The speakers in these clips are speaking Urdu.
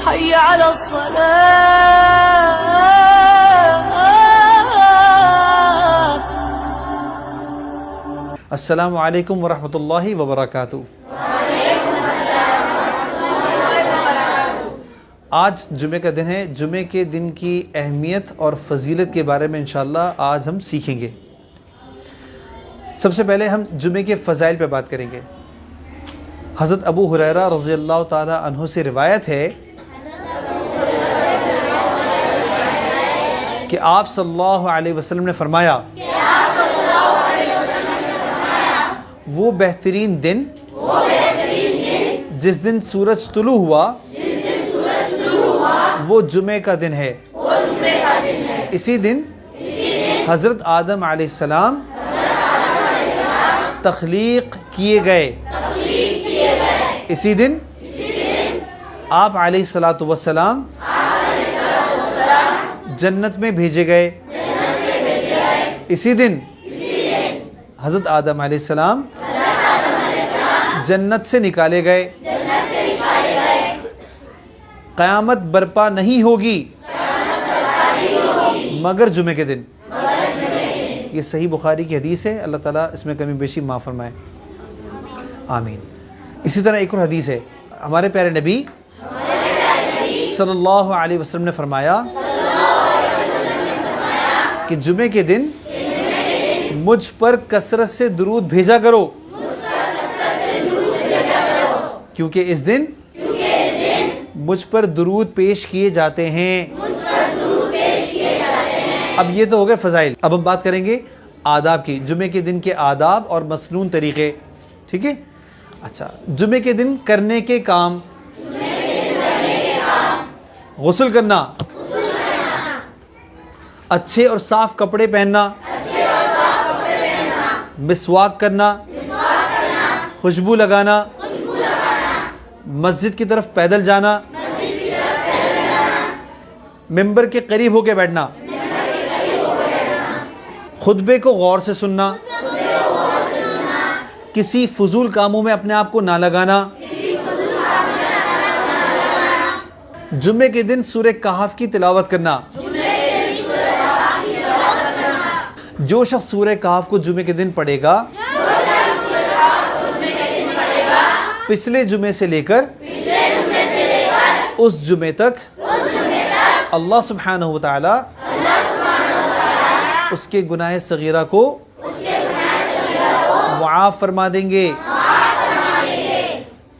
حي على الصلاة. السلام علیکم ورحمۃ اللہ وبرکاتہ. آج جمعے کا دن ہے. جمعے کے دن کی اہمیت اور فضیلت کے بارے میں انشاءاللہ آج ہم سیکھیں گے. سب سے پہلے ہم جمعے کے فضائل پہ بات کریں گے. حضرت ابو ہریرہ رضی اللہ تعالی عنہ سے روایت ہے کہ آپ صلی اللہ علیہ وسلم نے فرمایا وہ بہترین دن جس دن سورج طلوع ہوا وہ جمعے کا دن ہے. اسی دن حضرت آدم علیہ السلام تخلیق کیے گئے. اسی دن آپ علیہ الصلاۃ والسلام جنت میں بھیجے گئے. اسی دن حضرت آدم علیہ السلام جنت سے نکالے گئے. قیامت برپا نہیں ہوگی مگر جمعے کے دن. یہ صحیح بخاری کی حدیث ہے. اللہ تعالیٰ اس میں کمی بیشی معاف فرمائے, آمین. اسی طرح ایک اور حدیث ہے. ہمارے پیارے نبی صلی اللہ علیہ وسلم نے فرمایا کہ جمعے کے دن مجھ پر کثرت سے درود بھیجا کرو, کیونکہ اس دن مجھ پر درود پیش کیے جاتے ہیں. اب یہ تو ہو گئے فضائل. اب ہم بات کریں گے آداب کی, جمعے کے دن کے آداب اور مسنون طریقے. ٹھیک ہے. اچھا, جمعے کے دن کرنے کے کام. غسل کرنا, اچھے اور صاف کپڑے پہننا, مسواک کرنا, خوشبو لگانا, مسجد کی طرف پیدل جانا, ممبر کے قریب ہو کے بیٹھنا, خطبے کو غور سے سننا, کسی فضول کاموں میں اپنے آپ کو نہ لگانا. جمعے کے دن سورہ کہف کی تلاوت کرنا. جو شخص سورہ کہف کو جمعے کے دن پڑھے گا پچھلے جمعے سے لے کر اس جمعے تک اللہ سبحانہ وتعالی اس کے گناہ صغیرہ کو معاف فرما دیں گے.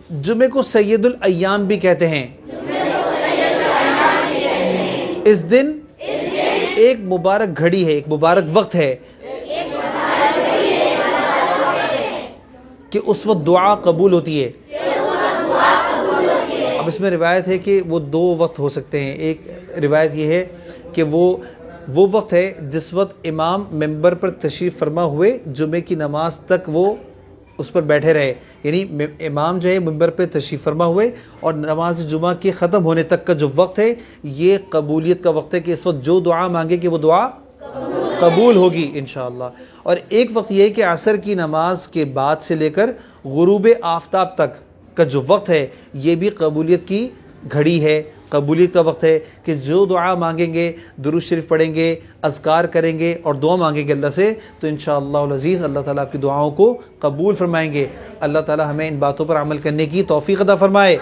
جمعے کو سید الایام بھی کہتے ہیں. اس دن ایک مبارک گھڑی ہے, ایک مبارک وقت ہے کہ اس وقت دعا قبول ہوتی ہے. اب اس میں روایت ہے کہ وہ دو وقت ہو سکتے ہیں. ایک روایت یہ ہے کہ وہ وقت ہے جس وقت امام ممبر پر تشریف فرما ہوئے جمعے کی نماز تک وہ اس پر بیٹھے رہے. یعنی امام جو ہے ممبر پہ تشریف فرما ہوئے اور نماز جمعہ کے ختم ہونے تک کا جو وقت ہے یہ قبولیت کا وقت ہے کہ اس وقت جو دعا مانگے کہ وہ دعا قبول ہوگی انشاءاللہ. اور ایک وقت یہ ہے کہ عصر کی نماز کے بعد سے لے کر غروب آفتاب تک کا جو وقت ہے یہ بھی قبولیت کی گھڑی ہے, قبولیت کا وقت ہے کہ جو دعا مانگیں گے, درود شریف پڑھیں گے, اذکار کریں گے اور دعا مانگیں گے اللہ سے تو انشاءاللہ العزیز اللہ تعالیٰ آپ کی دعاؤں کو قبول فرمائیں گے. اللہ تعالیٰ ہمیں ان باتوں پر عمل کرنے کی توفیق عطا فرمائے.